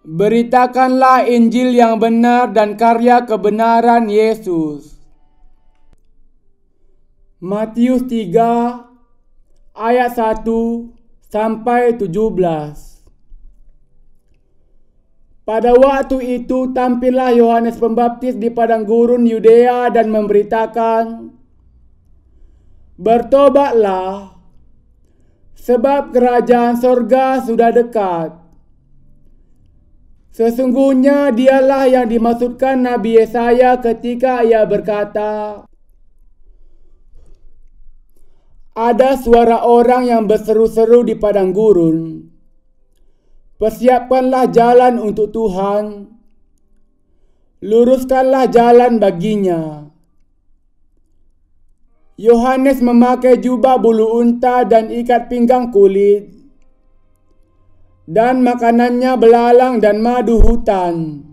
Beritakanlah Injil yang benar dan karya kebenaran Yesus. Matius 3 ayat 1 sampai 17. Pada waktu itu tampillah Yohanes Pembaptis di padang gurun Yudea dan memberitakan, "Bertobatlah, sebab kerajaan sorga sudah dekat." Sesungguhnya dialah yang dimaksudkan Nabi Yesaya ketika ia berkata, "Ada suara orang yang berseru-seru di padang gurun, persiapkanlah jalan untuk Tuhan, luruskanlah jalan baginya." Yohanes memakai jubah bulu unta dan ikat pinggang kulit, dan makanannya belalang dan madu hutan.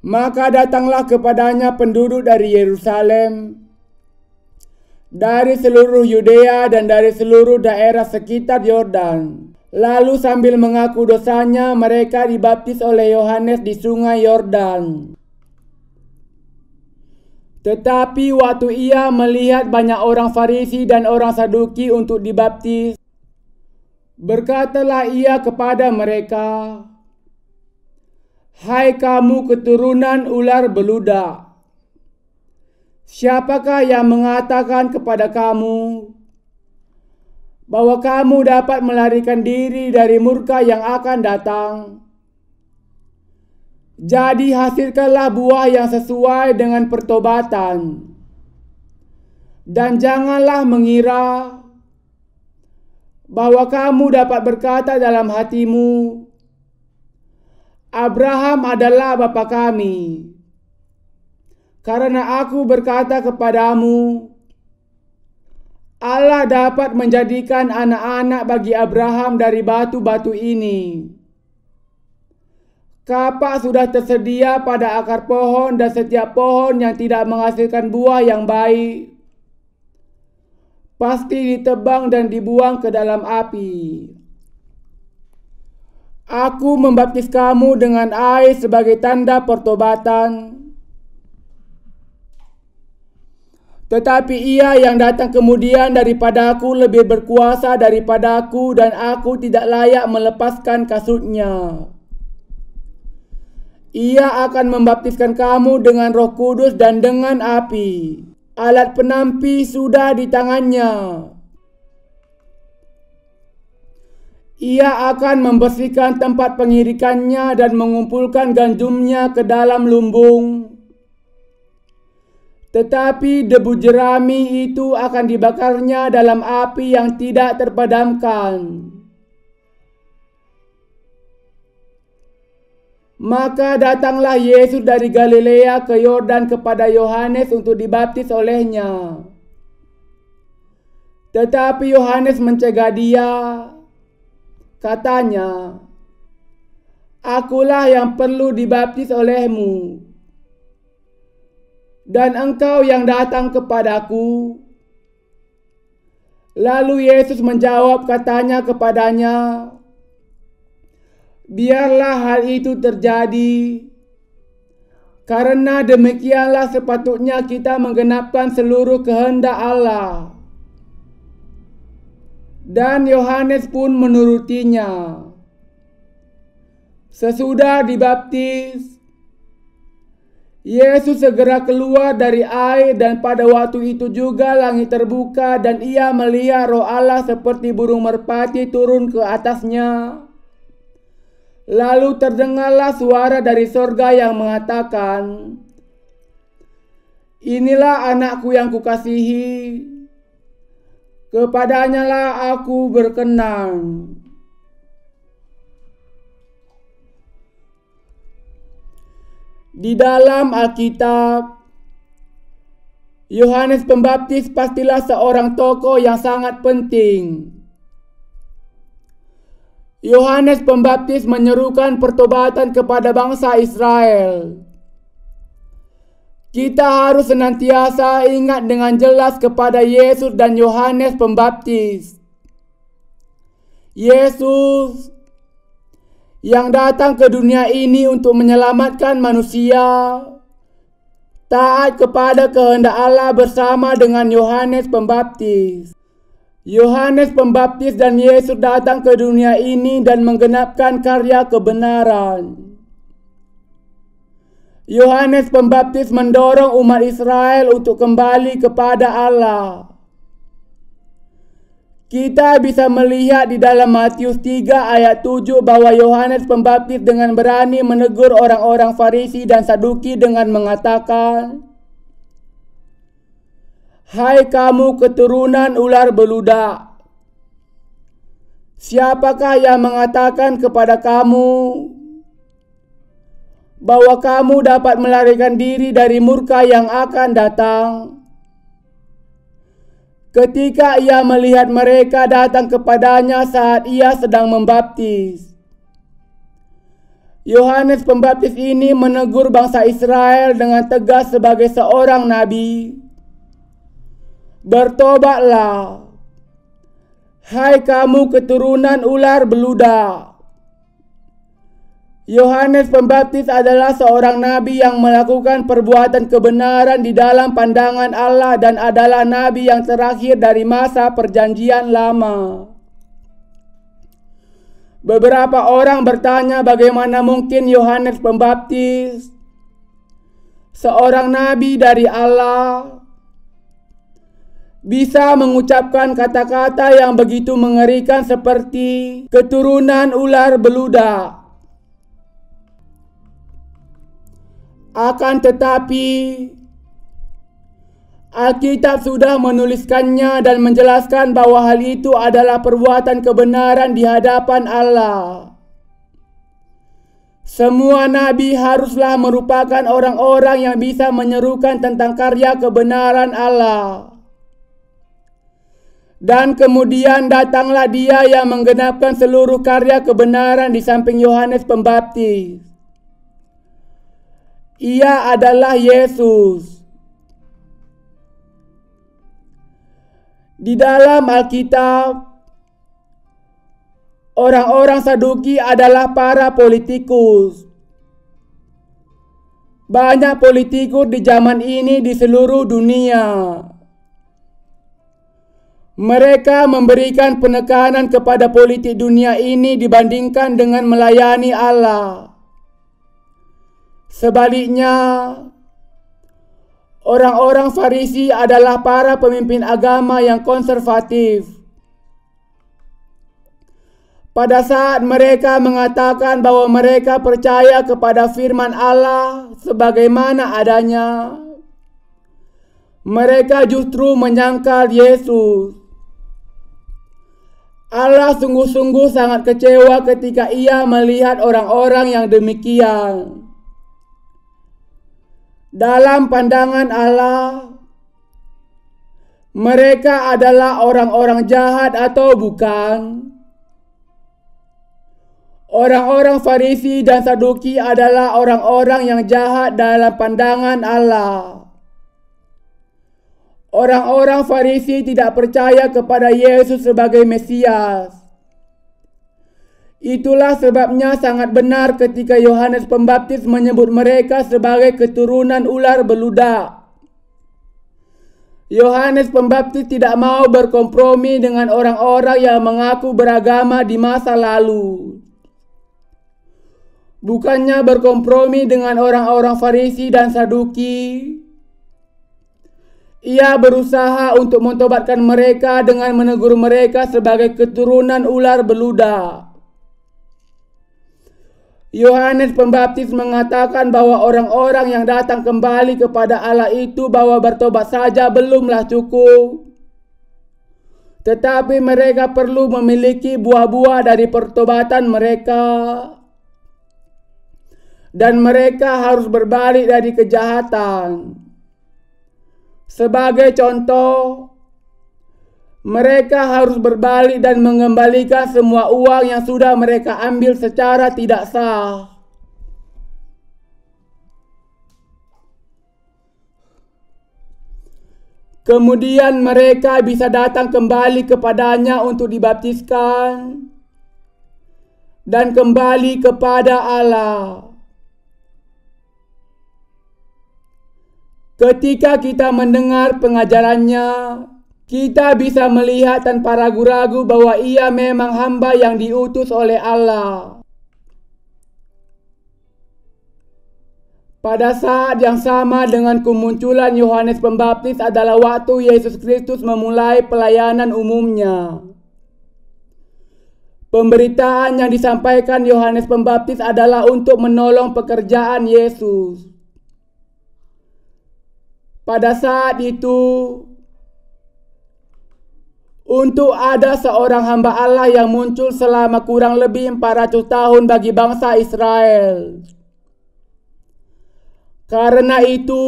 Maka datanglah kepadanya penduduk dari Yerusalem, dari seluruh Yudea dan dari seluruh daerah sekitar Yordan. Lalu sambil mengaku dosanya, mereka dibaptis oleh Yohanes di sungai Yordan. Tetapi waktu ia melihat banyak orang Farisi dan orang Saduki untuk dibaptis, berkatalah ia kepada mereka, "Hai kamu keturunan ular beludak, siapakah yang mengatakan kepada kamu bahwa kamu dapat melarikan diri dari murka yang akan datang? Jadi hasilkanlah buah yang sesuai dengan pertobatan, dan janganlah mengira bahwa kamu dapat berkata dalam hatimu, 'Abraham adalah bapa kami.' Karena aku berkata kepadamu, Allah dapat menjadikan anak-anak bagi Abraham dari batu-batu ini. Kapak sudah tersedia pada akar pohon, dan setiap pohon yang tidak menghasilkan buah yang baik pasti ditebang dan dibuang ke dalam api. Aku membaptis kamu dengan air sebagai tanda pertobatan, tetapi ia yang datang kemudian daripadaku lebih berkuasa daripadaku, dan aku tidak layak melepaskan kasutnya. Ia akan membaptiskan kamu dengan Roh Kudus dan dengan api. Alat penampi sudah di tangannya. Ia akan membersihkan tempat pengirikannya dan mengumpulkan gandumnya ke dalam lumbung. Tetapi debu jerami itu akan dibakarnya dalam api yang tidak terpadamkan. Maka datanglah Yesus dari Galilea ke Yordan kepada Yohanes untuk dibaptis olehnya. Tetapi Yohanes mencegah dia. Katanya, "Akulah yang perlu dibaptis olehmu, dan engkau yang datang kepadaku." Lalu Yesus menjawab katanya kepadanya, "Biarlah hal itu terjadi, karena demikianlah sepatutnya kita menggenapkan seluruh kehendak Allah." Dan Yohanes pun menurutinya. Sesudah dibaptis, Yesus segera keluar dari air, dan pada waktu itu juga langit terbuka dan ia melihat Roh Allah seperti burung merpati turun ke atasnya. Lalu terdengarlah suara dari sorga yang mengatakan, "Inilah anakku yang kukasihi, kepadanya lah aku berkenan." Di dalam Alkitab, Yohanes Pembaptis pastilah seorang tokoh yang sangat penting. Yohanes Pembaptis menyerukan pertobatan kepada bangsa Israel. Kita harus senantiasa ingat dengan jelas kepada Yesus dan Yohanes Pembaptis. Yesus yang datang ke dunia ini untuk menyelamatkan manusia, taat kepada kehendak Allah bersama dengan Yohanes Pembaptis. Yohanes Pembaptis dan Yesus datang ke dunia ini dan menggenapkan karya kebenaran. Yohanes Pembaptis mendorong umat Israel untuk kembali kepada Allah. Kita bisa melihat di dalam Matius 3 ayat 7 bahwa Yohanes Pembaptis dengan berani menegur orang-orang Farisi dan Saduki dengan mengatakan, "Hai kamu keturunan ular beludak, siapakah yang mengatakan kepada kamu bahwa kamu dapat melarikan diri dari murka yang akan datang?" Ketika ia melihat mereka datang kepadanya saat ia sedang membaptis, Yohanes Pembaptis ini menegur bangsa Israel dengan tegas sebagai seorang nabi. "Bertobatlah, hai kamu keturunan ular beludak." Yohanes Pembaptis adalah seorang nabi yang melakukan perbuatan kebenaran di dalam pandangan Allah dan adalah nabi yang terakhir dari masa perjanjian lama. Beberapa orang bertanya bagaimana mungkin Yohanes Pembaptis, seorang nabi dari Allah, bisa mengucapkan kata-kata yang begitu mengerikan seperti keturunan ular beludak. Akan tetapi, Alkitab sudah menuliskannya dan menjelaskan bahwa hal itu adalah perbuatan kebenaran di hadapan Allah. Semua nabi haruslah merupakan orang-orang yang bisa menyerukan tentang karya kebenaran Allah. Dan kemudian datanglah dia yang menggenapkan seluruh karya kebenaran di samping Yohanes Pembaptis. Ia adalah Yesus. Di dalam Alkitab, orang-orang Saduki adalah para politikus. Banyak politikus di zaman ini di seluruh dunia. Mereka memberikan penekanan kepada politik dunia ini dibandingkan dengan melayani Allah. Sebaliknya, orang-orang Farisi adalah para pemimpin agama yang konservatif. Pada saat mereka mengatakan bahwa mereka percaya kepada firman Allah sebagaimana adanya, mereka justru menyangkal Yesus. Allah sungguh-sungguh sangat kecewa ketika ia melihat orang-orang yang demikian. Dalam pandangan Allah, mereka adalah orang-orang jahat atau bukan? Orang-orang Farisi dan Saduki adalah orang-orang yang jahat dalam pandangan Allah. Orang-orang Farisi tidak percaya kepada Yesus sebagai Mesias. Itulah sebabnya sangat benar ketika Yohanes Pembaptis menyebut mereka sebagai keturunan ular beludak. Yohanes Pembaptis tidak mau berkompromi dengan orang-orang yang mengaku beragama di masa lalu. Bukannya berkompromi dengan orang-orang Farisi dan Saduki, ia berusaha untuk mentobatkan mereka dengan menegur mereka sebagai keturunan ular beludak. Yohanes Pembaptis mengatakan bahwa orang-orang yang datang kembali kepada Allah itu bahwa bertobat saja belumlah cukup. Tetapi mereka perlu memiliki buah-buah dari pertobatan mereka. Dan mereka harus berbalik dari kejahatan. Sebagai contoh, mereka harus berbalik dan mengembalikan semua uang yang sudah mereka ambil secara tidak sah. Kemudian mereka bisa datang kembali kepadanya untuk dibaptiskan dan kembali kepada Allah. Ketika kita mendengar pengajarannya, kita bisa melihat tanpa ragu-ragu bahwa ia memang hamba yang diutus oleh Allah. Pada saat yang sama dengan kemunculan Yohanes Pembaptis adalah waktu Yesus Kristus memulai pelayanan umumnya. Pemberitaan yang disampaikan Yohanes Pembaptis adalah untuk menolong pekerjaan Yesus. Pada saat itu, untuk ada seorang hamba Allah yang muncul selama kurang lebih 400 tahun bagi bangsa Israel. Karena itu,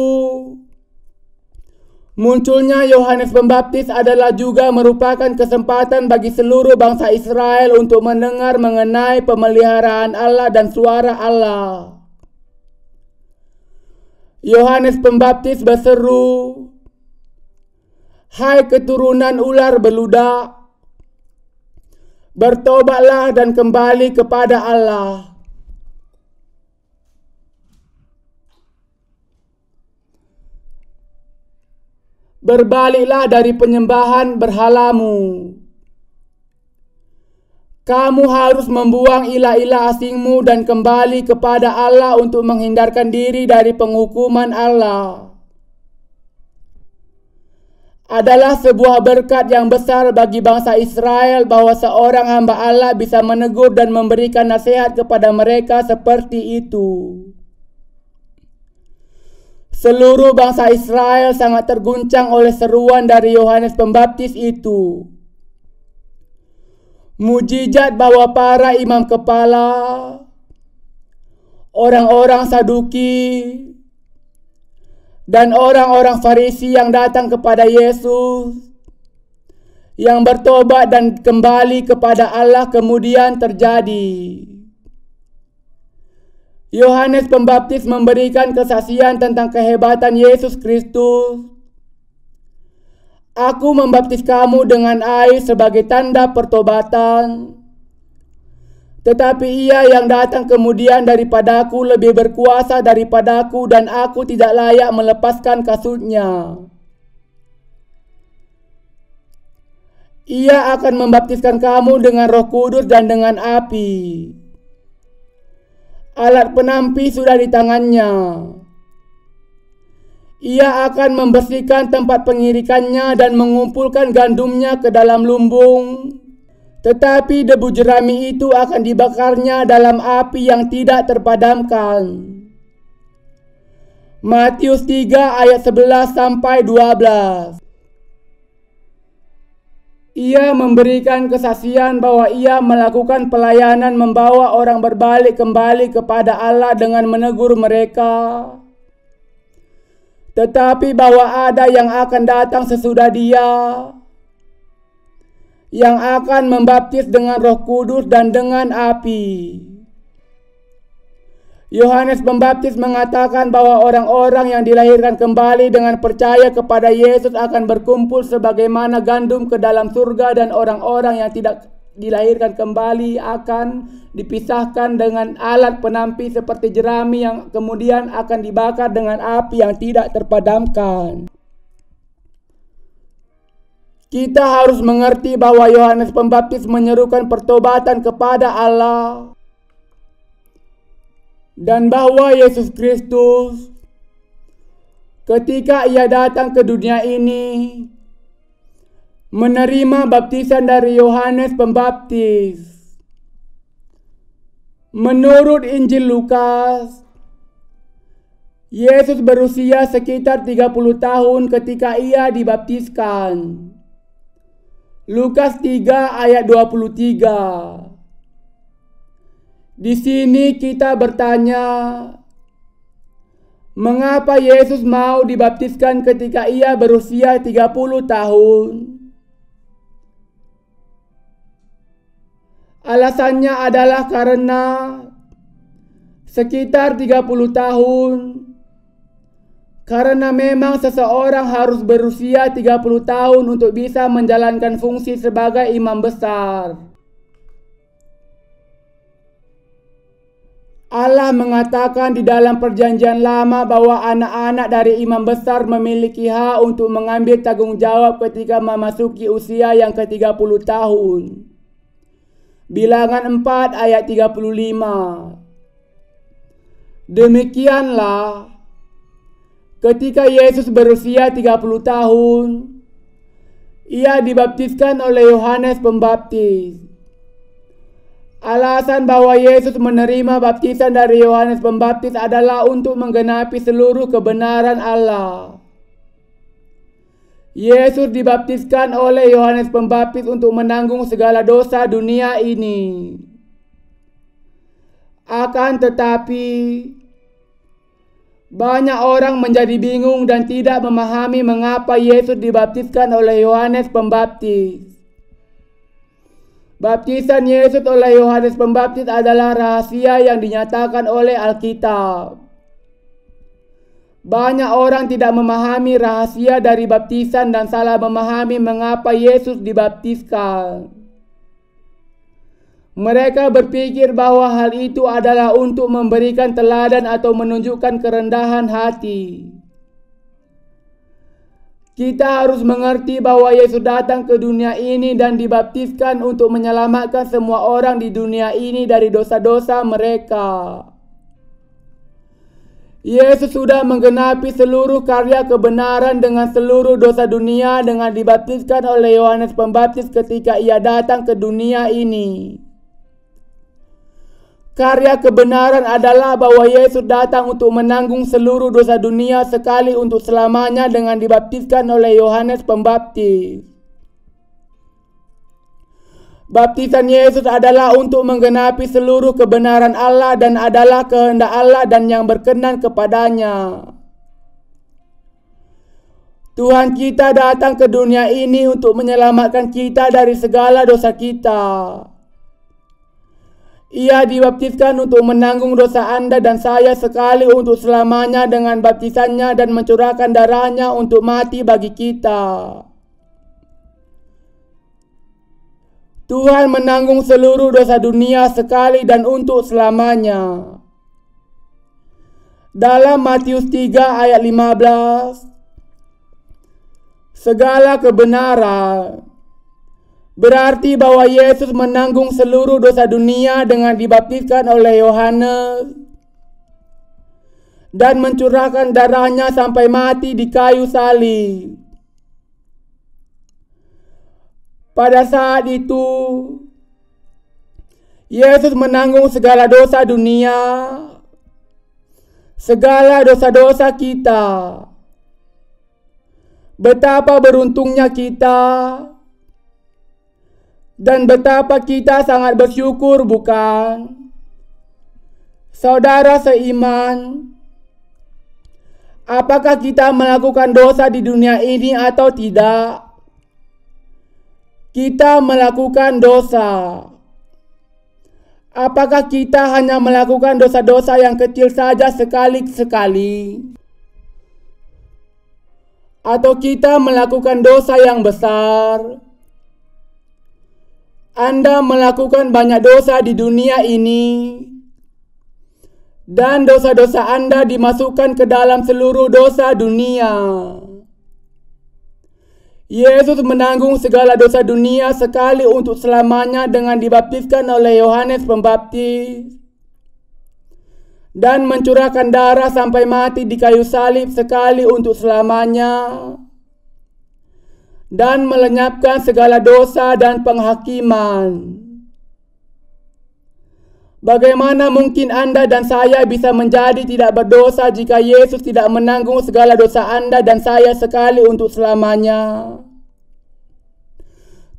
munculnya Yohanes Pembaptis adalah juga merupakan kesempatan bagi seluruh bangsa Israel untuk mendengar mengenai pemeliharaan Allah dan suara Allah. Yohanes Pembaptis berseru, "Hai keturunan ular beludak, bertobatlah dan kembali kepada Allah. Berbaliklah dari penyembahan berhalamu. Kamu harus membuang ilah-ilah asingmu dan kembali kepada Allah untuk menghindarkan diri dari penghukuman Allah." Adalah sebuah berkat yang besar bagi bangsa Israel bahwa seorang hamba Allah bisa menegur dan memberikan nasihat kepada mereka seperti itu. Seluruh bangsa Israel sangat terguncang oleh seruan dari Yohanes Pembaptis itu. Mujizat bahwa para imam kepala, orang-orang Saduki, dan orang-orang Farisi yang datang kepada Yesus, yang bertobat dan kembali kepada Allah kemudian terjadi. Yohanes Pembaptis memberikan kesaksian tentang kehebatan Yesus Kristus. "Aku membaptis kamu dengan air sebagai tanda pertobatan. Tetapi ia yang datang kemudian daripadaku lebih berkuasa daripadaku dan aku tidak layak melepaskan kasutnya. Ia akan membaptiskan kamu dengan Roh Kudus dan dengan api. Alat penampi sudah di tangannya. Ia akan membersihkan tempat pengirikannya dan mengumpulkan gandumnya ke dalam lumbung. Tetapi debu jerami itu akan dibakarnya dalam api yang tidak terpadamkan." Matius 3 ayat 11 sampai 12. Ia memberikan kesaksian bahwa ia melakukan pelayanan membawa orang berbalik kembali kepada Allah dengan menegur mereka. Tetapi bahwa ada yang akan datang sesudah dia, yang akan membaptis dengan Roh Kudus dan dengan api. Yohanes Pembaptis mengatakan bahwa orang-orang yang dilahirkan kembali dengan percaya kepada Yesus akan berkumpul sebagaimana gandum ke dalam surga, dan orang-orang yang tidak dilahirkan kembali akan dipisahkan dengan alat penampi seperti jerami yang kemudian akan dibakar dengan api yang tidak terpadamkan. Kita harus mengerti bahwa Yohanes Pembaptis menyerukan pertobatan kepada Allah, dan bahwa Yesus Kristus ketika ia datang ke dunia ini menerima baptisan dari Yohanes Pembaptis. Menurut Injil Lukas, Yesus berusia sekitar 30 tahun ketika ia dibaptiskan. Lukas 3 ayat 23. Di sini kita bertanya, mengapa Yesus mau dibaptiskan ketika ia berusia 30 tahun? Alasannya adalah karena sekitar 30 tahun, karena memang seseorang harus berusia 30 tahun untuk bisa menjalankan fungsi sebagai imam besar. Allah mengatakan di dalam perjanjian lama bahwa anak-anak dari imam besar memiliki hak untuk mengambil tanggung jawab ketika memasuki usia yang ke-30 tahun. Bilangan 4 ayat 35. Demikianlah, ketika Yesus berusia 30 tahun, ia dibaptiskan oleh Yohanes Pembaptis. Alasan bahwa Yesus menerima baptisan dari Yohanes Pembaptis adalah untuk menggenapi seluruh kebenaran Allah. Yesus dibaptiskan oleh Yohanes Pembaptis untuk menanggung segala dosa dunia ini. Akan tetapi, banyak orang menjadi bingung dan tidak memahami mengapa Yesus dibaptiskan oleh Yohanes Pembaptis. Baptisan Yesus oleh Yohanes Pembaptis adalah rahasia yang dinyatakan oleh Alkitab. Banyak orang tidak memahami rahasia dari baptisan dan salah memahami mengapa Yesus dibaptiskan. Mereka berpikir bahwa hal itu adalah untuk memberikan teladan atau menunjukkan kerendahan hati. Kita harus mengerti bahwa Yesus datang ke dunia ini dan dibaptiskan untuk menyelamatkan semua orang di dunia ini dari dosa-dosa mereka. Yesus sudah menggenapi seluruh karya kebenaran dengan seluruh dosa dunia dengan dibaptiskan oleh Yohanes Pembaptis ketika ia datang ke dunia ini. Karya kebenaran adalah bahwa Yesus datang untuk menanggung seluruh dosa dunia sekali untuk selamanya dengan dibaptiskan oleh Yohanes Pembaptis. Baptisan Yesus adalah untuk menggenapi seluruh kebenaran Allah dan adalah kehendak Allah dan yang berkenan kepadanya. Tuhan kita datang ke dunia ini untuk menyelamatkan kita dari segala dosa kita. Ia dibaptiskan untuk menanggung dosa Anda dan saya sekali untuk selamanya dengan baptisannya dan mencurahkan darahnya untuk mati bagi kita. Tuhan menanggung seluruh dosa dunia sekali dan untuk selamanya. Dalam Matius 3 ayat 15, segala kebenaran berarti bahwa Yesus menanggung seluruh dosa dunia dengan dibaptiskan oleh Yohanes dan mencurahkan darahnya sampai mati di kayu salib. Pada saat itu, Yesus menanggung segala dosa dunia, segala dosa-dosa kita. Betapa beruntungnya kita. Dan betapa kita sangat bersyukur, bukan? Saudara seiman, apakah kita melakukan dosa di dunia ini atau tidak? Kita melakukan dosa. Apakah kita hanya melakukan dosa-dosa yang kecil saja sekali-sekali? Atau kita melakukan dosa yang besar? Anda melakukan banyak dosa di dunia ini, dan dosa-dosa Anda dimasukkan ke dalam seluruh dosa dunia. Yesus menanggung segala dosa dunia sekali untuk selamanya dengan dibaptiskan oleh Yohanes Pembaptis dan mencurahkan darah sampai mati di kayu salib sekali untuk selamanya dan melenyapkan segala dosa dan penghakiman. Bagaimana mungkin Anda dan saya bisa menjadi tidak berdosa jika Yesus tidak menanggung segala dosa Anda dan saya sekali untuk selamanya?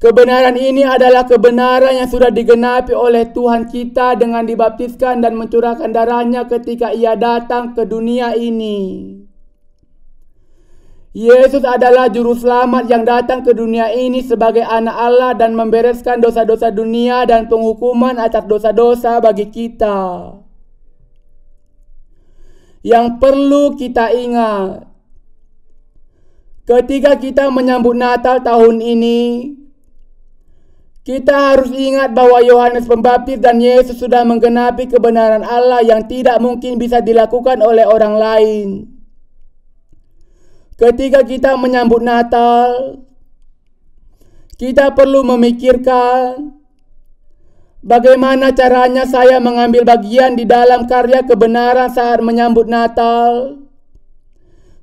Kebenaran ini adalah kebenaran yang sudah digenapi oleh Tuhan kita dengan dibaptiskan dan mencurahkan darahnya ketika Ia datang ke dunia ini. Yesus adalah juru selamat yang datang ke dunia ini sebagai anak Allah dan membereskan dosa-dosa dunia dan penghukuman atas dosa-dosa bagi kita. Yang perlu kita ingat, ketika kita menyambut Natal tahun ini, Kita harus ingat bahwa Yohanes Pembaptis dan Yesus sudah menggenapi kebenaran Allah yang tidak mungkin bisa dilakukan oleh orang lain. Ketika kita menyambut Natal, kita perlu memikirkan bagaimana caranya saya mengambil bagian di dalam karya kebenaran saat menyambut Natal.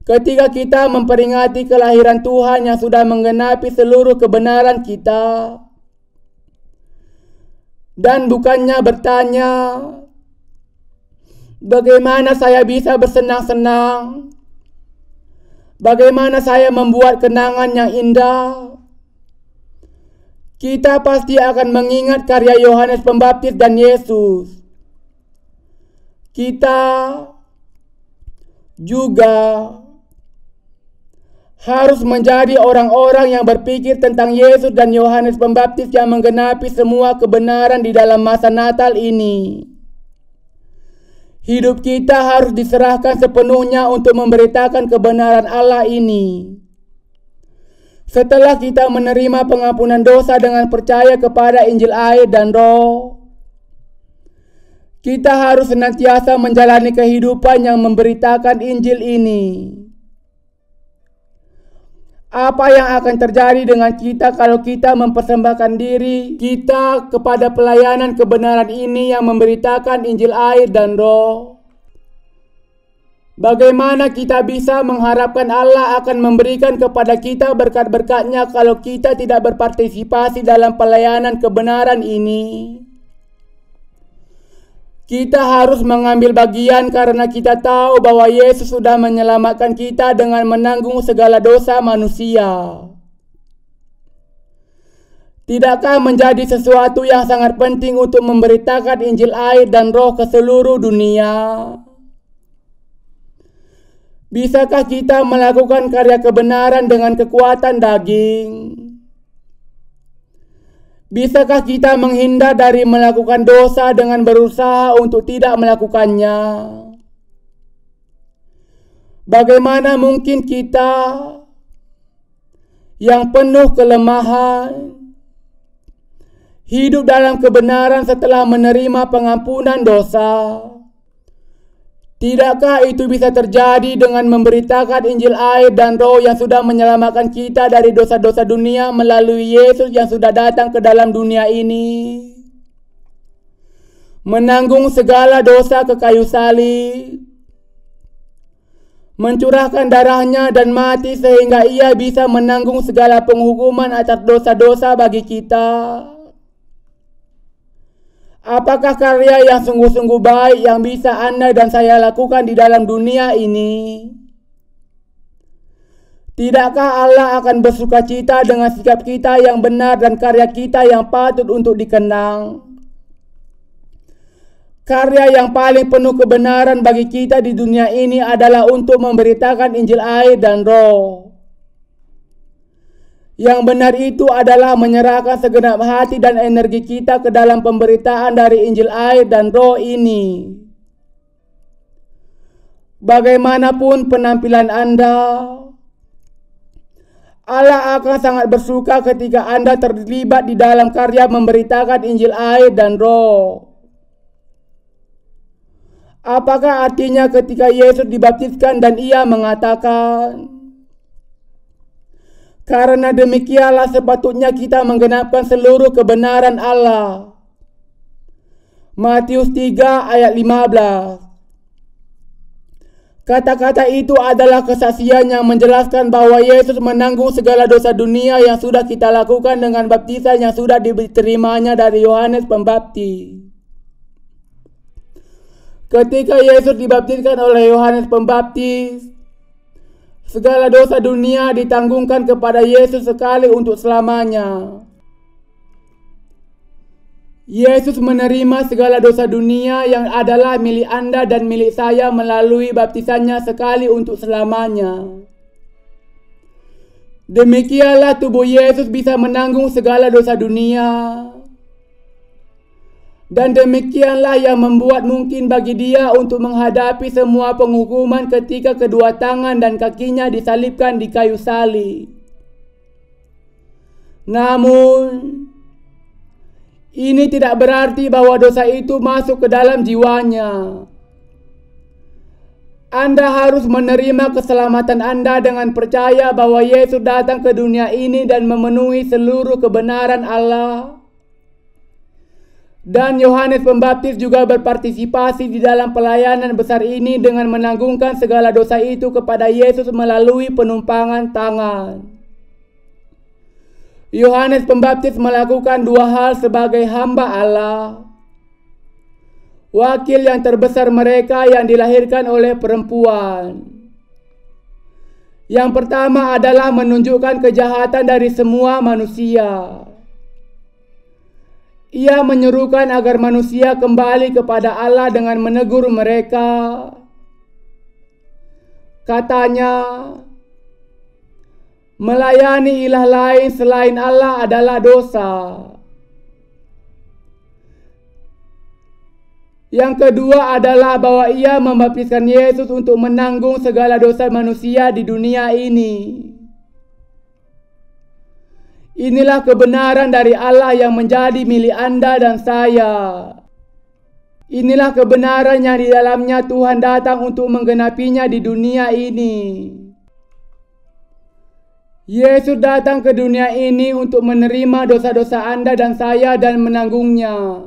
Ketika kita memperingati kelahiran Tuhan yang sudah menggenapi seluruh kebenaran kita. Dan bukannya bertanya, bagaimana saya bisa bersenang-senang? Bagaimana saya membuat kenangan yang indah? Kita pasti akan mengingat karya Yohanes Pembaptis dan Yesus. Kita juga harus menjadi orang-orang yang berpikir tentang Yesus dan Yohanes Pembaptis yang menggenapi semua kebenaran di dalam masa Natal ini. Hidup kita harus diserahkan sepenuhnya untuk memberitakan kebenaran Allah ini. Setelah kita menerima pengampunan dosa dengan percaya kepada Injil air dan Roh, kita harus senantiasa menjalani kehidupan yang memberitakan Injil ini. Apa yang akan terjadi dengan kita kalau kita mempersembahkan diri kita kepada pelayanan kebenaran ini yang memberitakan Injil air dan Roh? Bagaimana kita bisa mengharapkan Allah akan memberikan kepada kita berkat-berkat-Nya kalau kita tidak berpartisipasi dalam pelayanan kebenaran ini? Kita harus mengambil bagian karena kita tahu bahwa Yesus sudah menyelamatkan kita dengan menanggung segala dosa manusia. Tidakkah menjadi sesuatu yang sangat penting untuk memberitakan Injil air dan Roh ke seluruh dunia? Bisakah kita melakukan karya kebenaran dengan kekuatan daging? Bisakah kita menghindar dari melakukan dosa dengan berusaha untuk tidak melakukannya? Bagaimana mungkin kita yang penuh kelemahan hidup dalam kebenaran setelah menerima pengampunan dosa? Tidakkah itu bisa terjadi dengan memberitakan Injil air dan Roh yang sudah menyelamatkan kita dari dosa-dosa dunia melalui Yesus yang sudah datang ke dalam dunia ini? Menanggung segala dosa ke kayu salib, mencurahkan darahnya dan mati sehingga ia bisa menanggung segala penghukuman atas dosa-dosa bagi kita. Apakah karya yang sungguh-sungguh baik yang bisa Anda dan saya lakukan di dalam dunia ini? Tidakkah Allah akan bersukacita dengan sikap kita yang benar dan karya kita yang patut untuk dikenang? Karya yang paling penuh kebenaran bagi kita di dunia ini adalah untuk memberitakan Injil air dan Roh. Yang benar itu adalah menyerahkan segenap hati dan energi kita ke dalam pemberitaan dari Injil air dan Roh ini. Bagaimanapun penampilan Anda, Allah akan sangat bersuka ketika Anda terlibat di dalam karya memberitakan Injil air dan Roh. Apakah artinya ketika Yesus dibaptiskan dan ia mengatakan, karena demikianlah sepatutnya kita menggenapkan seluruh kebenaran Allah. Matius 3 ayat 15. Kata-kata itu adalah kesaksian yang menjelaskan bahwa Yesus menanggung segala dosa dunia yang sudah kita lakukan dengan baptisan yang sudah diterimanya dari Yohanes Pembaptis. Ketika Yesus dibaptiskan oleh Yohanes Pembaptis, segala dosa dunia ditanggungkan kepada Yesus sekali untuk selamanya. Yesus menerima segala dosa dunia yang adalah milik Anda dan milik saya melalui baptisannya sekali untuk selamanya. Demikianlah tubuh Yesus bisa menanggung segala dosa dunia. Dan demikianlah yang membuat mungkin bagi dia untuk menghadapi semua penghukuman ketika kedua tangan dan kakinya disalibkan di kayu salib. Namun, Ini tidak berarti bahwa dosa itu masuk ke dalam jiwanya. Anda harus menerima keselamatan Anda dengan percaya bahwa Yesus datang ke dunia ini dan memenuhi seluruh kebenaran Allah. Dan Yohanes Pembaptis juga berpartisipasi di dalam pelayanan besar ini dengan menanggungkan segala dosa itu kepada Yesus melalui penumpangan tangan. Yohanes Pembaptis melakukan dua hal sebagai hamba Allah. Wakil yang terbesar mereka yang dilahirkan oleh perempuan. Yang pertama adalah menunjukkan kejahatan dari semua manusia. Ia menyerukan agar manusia kembali kepada Allah dengan menegur mereka. Katanya, melayani ilah lain selain Allah adalah dosa. Yang kedua adalah bahwa ia membaptiskan Yesus untuk menanggung segala dosa manusia di dunia ini. Inilah kebenaran dari Allah yang menjadi milik Anda dan saya. Inilah kebenaran yang di dalamnya Tuhan datang untuk menggenapinya di dunia ini. Yesus datang ke dunia ini untuk menerima dosa-dosa Anda dan saya dan menanggungnya.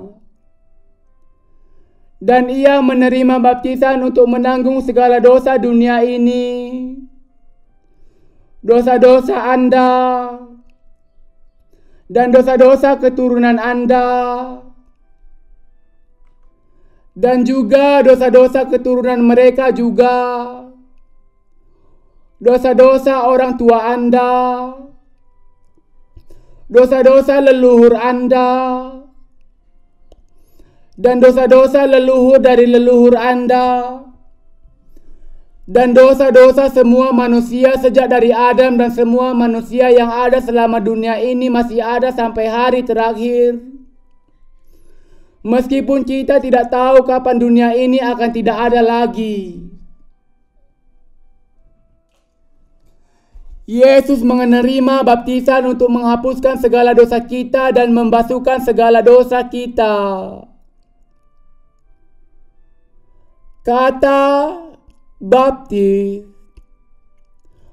Dan ia menerima baptisan untuk menanggung segala dosa dunia ini. Dosa-dosa Anda dan dosa-dosa keturunan Anda. Dan juga dosa-dosa keturunan mereka juga. Dosa-dosa orang tua Anda. Dosa-dosa leluhur Anda. Dan dosa-dosa leluhur dari leluhur Anda. Dan dosa-dosa semua manusia sejak dari Adam dan semua manusia yang ada selama dunia ini masih ada sampai hari terakhir. Meskipun kita tidak tahu kapan dunia ini akan tidak ada lagi. Yesus menerima baptisan untuk menghapuskan segala dosa kita dan membasuhkan segala dosa kita. Kata baptis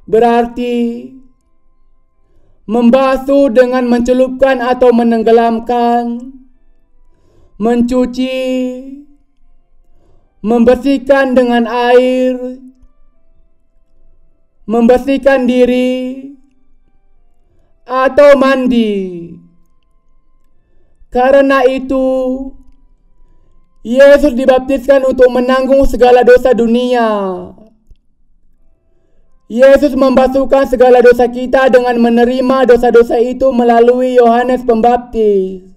berarti membasuh dengan mencelupkan atau menenggelamkan, mencuci, membersihkan dengan air, membersihkan diri, atau mandi. Karena itu, Yesus dibaptiskan untuk menanggung segala dosa dunia. Yesus membasuhkan segala dosa kita dengan menerima dosa-dosa itu melalui Yohanes Pembaptis.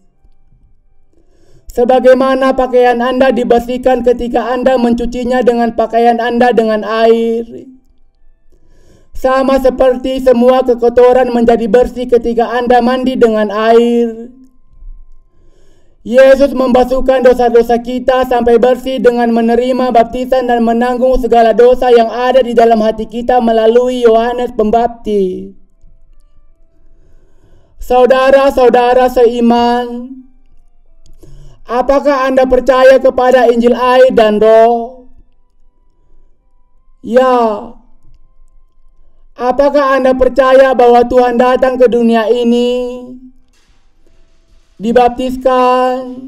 Sebagaimana pakaian Anda dibersihkan ketika Anda mencucinya dengan pakaian Anda dengan air. Sama seperti semua kekotoran menjadi bersih ketika Anda mandi dengan air. Yesus membasuhkan dosa-dosa kita sampai bersih dengan menerima baptisan dan menanggung segala dosa yang ada di dalam hati kita melalui Yohanes Pembaptis. Saudara-saudara seiman, apakah Anda percaya kepada Injil air dan Roh? Ya. Apakah Anda percaya bahwa Tuhan datang ke dunia ini, dibaptiskan,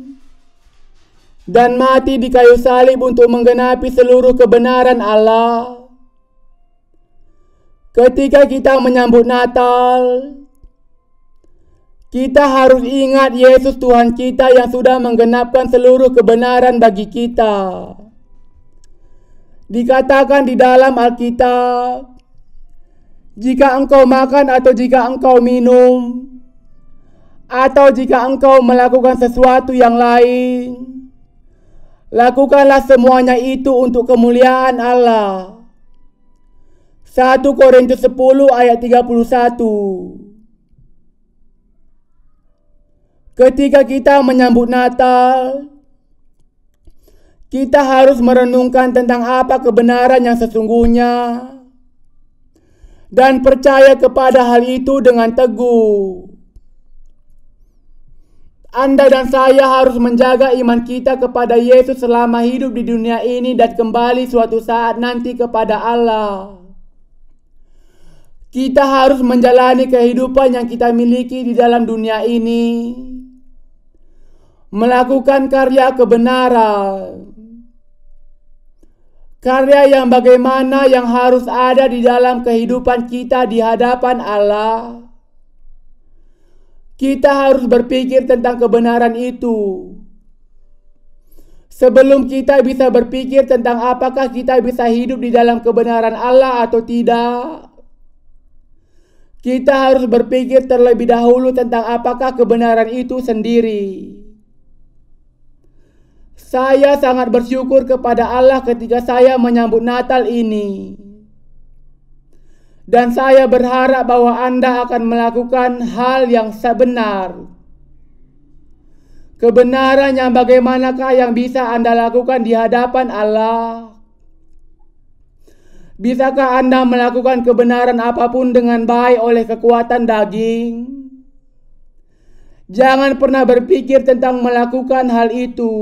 dan mati di kayu salib untuk menggenapi seluruh kebenaran Allah? Ketika kita menyambut Natal, kita harus ingat Yesus Tuhan kita yang sudah menggenapkan seluruh kebenaran bagi kita. Dikatakan di dalam Alkitab, jika engkau makan atau jika engkau minum, atau jika engkau melakukan sesuatu yang lain, lakukanlah semuanya itu untuk kemuliaan Allah. 1 Korintus 10 ayat 31. Ketika kita menyambut Natal, kita harus merenungkan tentang apa kebenaran yang sesungguhnya dan percaya kepada hal itu dengan teguh. Anda dan saya harus menjaga iman kita kepada Yesus selama hidup di dunia ini dan kembali suatu saat nanti kepada Allah. Kita harus menjalani kehidupan yang kita miliki di dalam dunia ini, melakukan karya kebenaran. Karya yang bagaimana yang harus ada di dalam kehidupan kita di hadapan Allah. Kita harus berpikir tentang kebenaran itu. Sebelum kita bisa berpikir tentang apakah kita bisa hidup di dalam kebenaran Allah atau tidak, kita harus berpikir terlebih dahulu tentang apakah kebenaran itu sendiri. Saya sangat bersyukur kepada Allah ketika saya menyambut Natal ini. Dan saya berharap bahwa Anda akan melakukan hal yang sebenar. Kebenaran yang bagaimanakah yang bisa Anda lakukan di hadapan Allah? Bisakah Anda melakukan kebenaran apapun dengan baik oleh kekuatan daging? Jangan pernah berpikir tentang melakukan hal itu.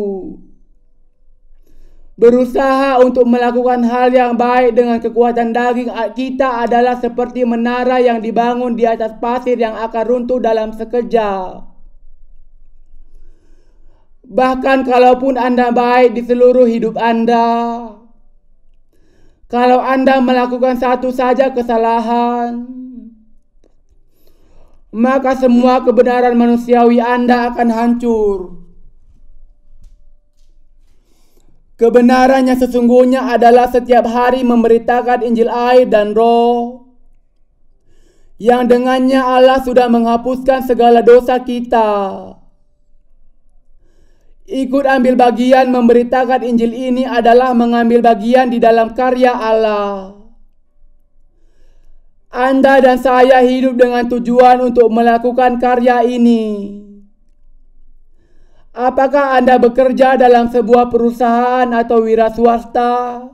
Berusaha untuk melakukan hal yang baik dengan kekuatan daging kita adalah seperti menara yang dibangun di atas pasir yang akan runtuh dalam sekejap. Bahkan kalaupun Anda baik di seluruh hidup Anda, kalau Anda melakukan satu saja kesalahan, maka semua kebenaran manusiawi Anda akan hancur. Kebenaran yang sesungguhnya adalah setiap hari memberitakan Injil air dan Roh, yang dengannya Allah sudah menghapuskan segala dosa kita. Ikut ambil bagian memberitakan Injil ini adalah mengambil bagian di dalam karya Allah. Anda dan saya hidup dengan tujuan untuk melakukan karya ini. Apakah Anda bekerja dalam sebuah perusahaan atau wira swasta?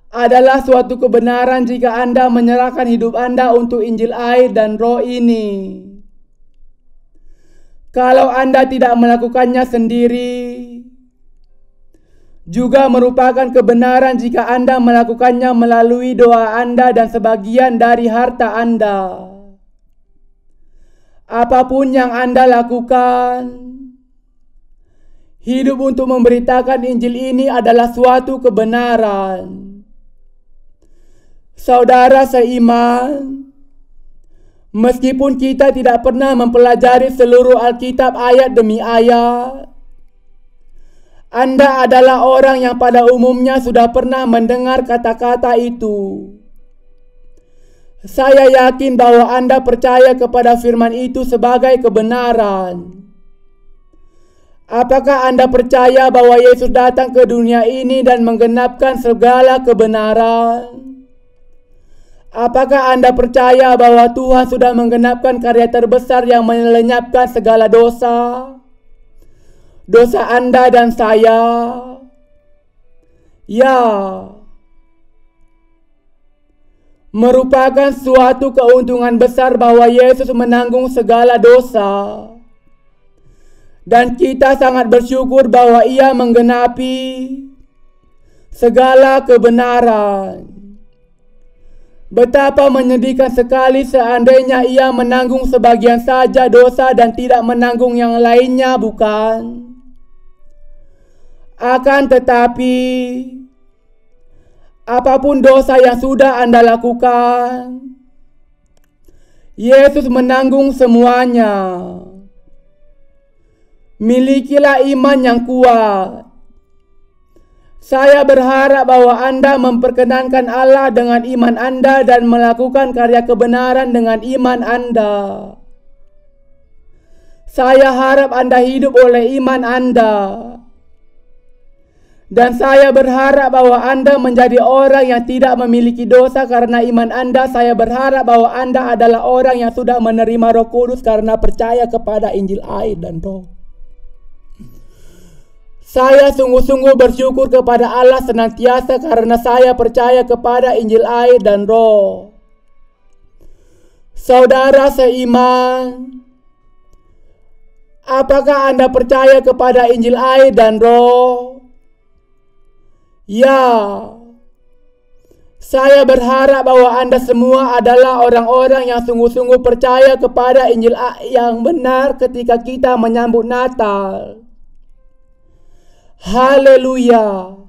Adalah suatu kebenaran jika Anda menyerahkan hidup Anda untuk Injil air dan Roh ini. Kalau Anda tidak melakukannya sendiri, juga merupakan kebenaran jika Anda melakukannya melalui doa Anda dan sebagian dari harta Anda. Apapun yang Anda lakukan, hidup untuk memberitakan Injil ini adalah suatu kebenaran. Saudara seiman, meskipun kita tidak pernah mempelajari seluruh Alkitab ayat demi ayat, Anda adalah orang yang pada umumnya sudah pernah mendengar kata-kata itu. Saya yakin bahwa Anda percaya kepada firman itu sebagai kebenaran. Apakah Anda percaya bahwa Yesus datang ke dunia ini dan menggenapkan segala kebenaran? Apakah Anda percaya bahwa Tuhan sudah menggenapkan karya terbesar yang melenyapkan segala dosa? Dosa Anda dan saya? Ya. Merupakan suatu keuntungan besar bahwa Yesus menanggung segala dosa. Dan kita sangat bersyukur bahwa Ia menggenapi segala kebenaran. Betapa menyedihkan sekali seandainya Ia menanggung sebagian saja dosa dan tidak menanggung yang lainnya, bukan? Akan tetapi, apapun dosa yang sudah Anda lakukan, Yesus menanggung semuanya. Milikilah iman yang kuat. Saya berharap bahwa Anda memperkenankan Allah dengan iman Anda dan melakukan karya kebenaran dengan iman Anda. Saya harap Anda hidup oleh iman Anda. Dan saya berharap bahwa Anda menjadi orang yang tidak memiliki dosa karena iman Anda. Saya berharap bahwa Anda adalah orang yang sudah menerima Roh Kudus karena percaya kepada Injil air dan Roh. Saya sungguh-sungguh bersyukur kepada Allah senantiasa karena saya percaya kepada Injil air dan Roh. Saudara seiman, Apakah Anda percaya kepada Injil air dan Roh? Ya. Saya berharap bahwa Anda semua adalah orang-orang yang sungguh-sungguh percaya kepada Injil yang benar ketika kita menyambut Natal. Haleluya.